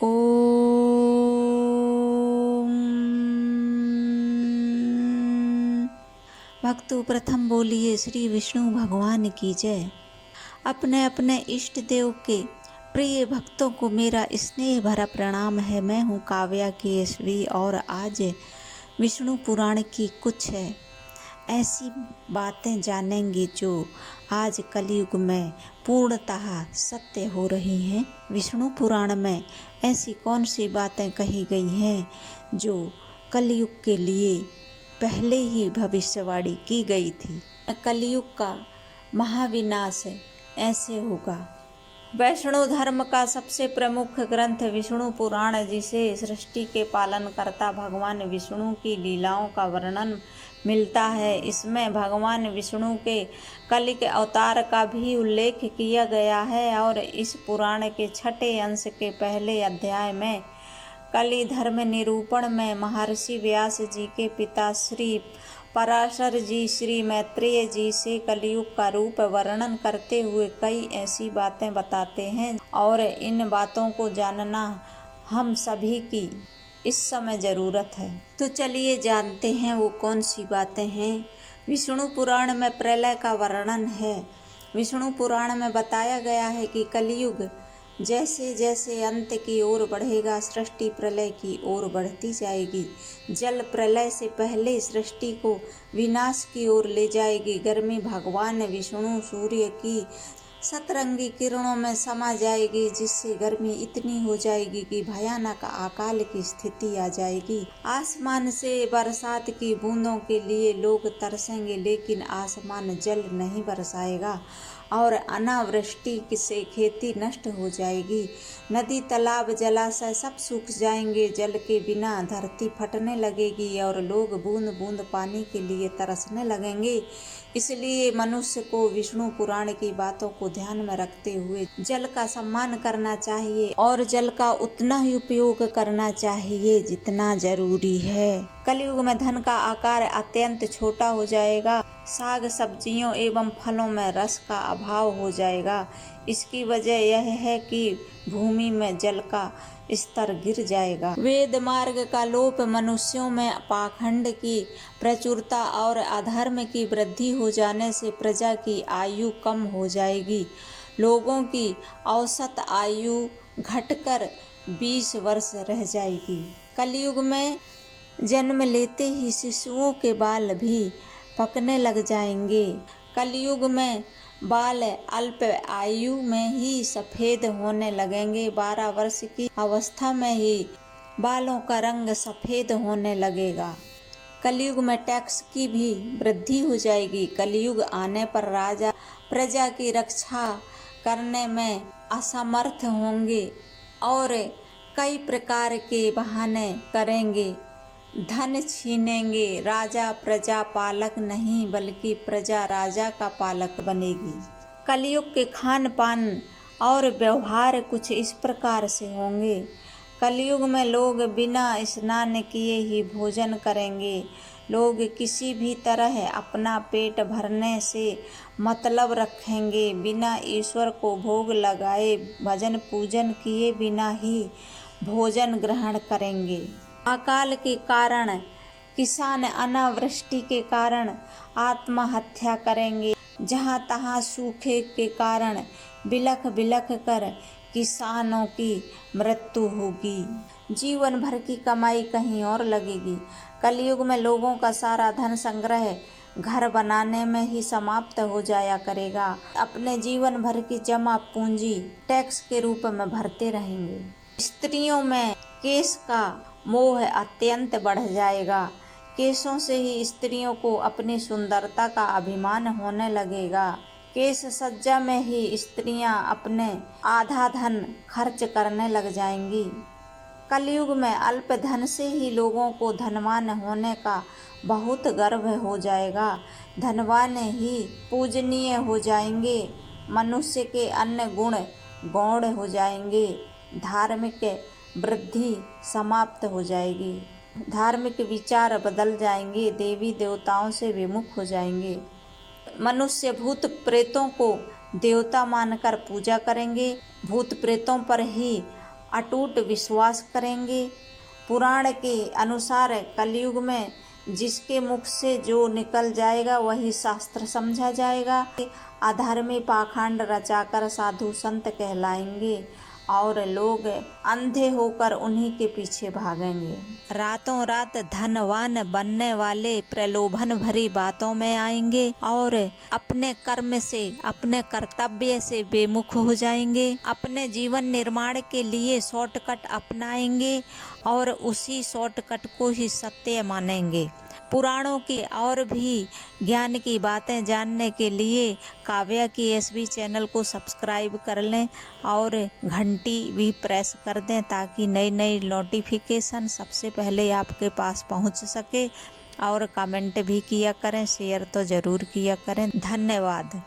ओम। भक्तों, प्रथम बोलिए श्री विष्णु भगवान की जय। अपने अपने इष्ट देव के प्रिय भक्तों को मेरा स्नेह भरा प्रणाम है। मैं हूँ काव्या केसरी और आज विष्णु पुराण की कुछ ऐसी बातें जानेंगे जो आज कलयुग में पूर्णतः सत्य हो रही हैं। विष्णु पुराण में ऐसी कौन सी बातें कही गई हैं जो कलयुग के लिए पहले ही भविष्यवाणी की गई थी। कलयुग का महाविनाश ऐसे होगा। वैष्णव धर्म का सबसे प्रमुख ग्रंथ विष्णु पुराण, जिसे सृष्टि के पालनकर्ता भगवान विष्णु की लीलाओं का वर्णन मिलता है, इसमें भगवान विष्णु के कलिक अवतार का भी उल्लेख किया गया है। और इस पुराण के छठे अंश के पहले अध्याय में कलि धर्म निरूपण में महर्षि व्यास जी के पिता श्री पराशर जी श्री मैत्रेय जी से कलयुग का रूप वर्णन करते हुए कई ऐसी बातें बताते हैं और इन बातों को जानना हम सभी की इस समय जरूरत है। तो चलिए जानते हैं वो कौन सी बातें हैं। विष्णु पुराण में प्रलय का वर्णन है। विष्णु पुराण में बताया गया है कि कलयुग जैसे जैसे अंत की ओर बढ़ेगा, सृष्टि प्रलय की ओर बढ़ती जाएगी। जल प्रलय से पहले सृष्टि को विनाश की ओर ले जाएगी। गर्मी भगवान विष्णु सूर्य की सतरंगी किरणों में समा जाएगी, जिससे गर्मी इतनी हो जाएगी कि भयानक अकाल की स्थिति आ जाएगी। आसमान से बरसात की बूंदों के लिए लोग तरसेंगे, लेकिन आसमान जल नहीं बरसाएगा और अनावृष्टि से खेती नष्ट हो जाएगी। नदी, तालाब, जलाशय सब सूख जाएंगे। जल के बिना धरती फटने लगेगी और लोग बूंद बूंद पानी के लिए तरसने लगेंगे। इसलिए मनुष्य को विष्णु पुराण की बातों को ध्यान में रखते हुए जल का सम्मान करना चाहिए और जल का उतना ही उपयोग करना चाहिए जितना जरूरी है। कलयुग में धन का आकार अत्यंत छोटा हो जाएगा। साग सब्जियों एवं फलों में रस का अभाव हो जाएगा। इसकी वजह यह है कि भूमि में जल का स्तर गिर जाएगा। वेद मार्ग का लोप, मनुष्यों में पाखंड की प्रचुरता और अधर्म की वृद्धि हो जाने से प्रजा की आयु कम हो जाएगी। लोगों की औसत आयु घटकर 20 वर्ष रह जाएगी। कलयुग में जन्म लेते ही शिशुओं के बाल भी पकने लग जाएंगे। कलयुग में बाल अल्प आयु में ही सफेद होने लगेंगे। 12 वर्ष की अवस्था में ही बालों का रंग सफेद होने लगेगा। कलयुग में टैक्स की भी वृद्धि हो जाएगी। कलयुग आने पर राजा प्रजा की रक्षा करने में असमर्थ होंगे और कई प्रकार के बहाने करेंगे, धन छीनेंगे। राजा प्रजा पालक नहीं बल्कि प्रजा राजा का पालक बनेगी। कलयुग के खान पान और व्यवहार कुछ इस प्रकार से होंगे। कलयुग में लोग बिना स्नान किए ही भोजन करेंगे। लोग किसी भी तरह अपना पेट भरने से मतलब रखेंगे। बिना ईश्वर को भोग लगाए, भजन पूजन किए बिना ही भोजन ग्रहण करेंगे। अकाल के कारण किसान अनावृष्टि के कारण आत्महत्या करेंगे। जहाँ तहाँ सूखे के कारण बिलख बिलख कर किसानों की मृत्यु होगी। जीवन भर की कमाई कहीं और लगेगी। कलयुग में लोगों का सारा धन संग्रह घर बनाने में ही समाप्त हो जाया करेगा। अपने जीवन भर की जमा पूंजी टैक्स के रूप में भरते रहेंगे। स्त्रियों में केश का मोह अत्यंत बढ़ जाएगा। केशों से ही स्त्रियों को अपनी सुंदरता का अभिमान होने लगेगा। केश सज्जा में ही स्त्रियां अपने आधा धन खर्च करने लग जाएंगी। कलयुग में अल्प धन से ही लोगों को धनवान होने का बहुत गर्व हो जाएगा। धनवान ही पूजनीय हो जाएंगे। मनुष्य के अन्य गुण गौण हो जाएंगे। धार्मिक वृद्धि समाप्त हो जाएगी। धार्मिक विचार बदल जाएंगे। देवी देवताओं से विमुख हो जाएंगे। मनुष्य भूत प्रेतों को देवता मानकर पूजा करेंगे। भूत प्रेतों पर ही अटूट विश्वास करेंगे। पुराण के अनुसार कलयुग में जिसके मुख से जो निकल जाएगा वही शास्त्र समझा जाएगा। अधर्मी पाखंड रचाकर साधु संत कहलाएंगे और लोग अंधे होकर उन्हीं के पीछे भागेंगे। रातों रात धनवान बनने वाले प्रलोभन भरी बातों में आएंगे और अपने कर्म से, अपने कर्तव्य से बेमुख हो जाएंगे। अपने जीवन निर्माण के लिए शॉर्टकट अपनाएंगे और उसी शॉर्टकट को ही सत्य मानेंगे। पुराणों की और भी ज्ञान की बातें जानने के लिए काव्या की एसबी चैनल को सब्सक्राइब कर लें और घंटी भी प्रेस कर दें ताकि नई नई नोटिफिकेशन सबसे पहले आपके पास पहुंच सके। और कमेंट भी किया करें, शेयर तो ज़रूर किया करें। धन्यवाद।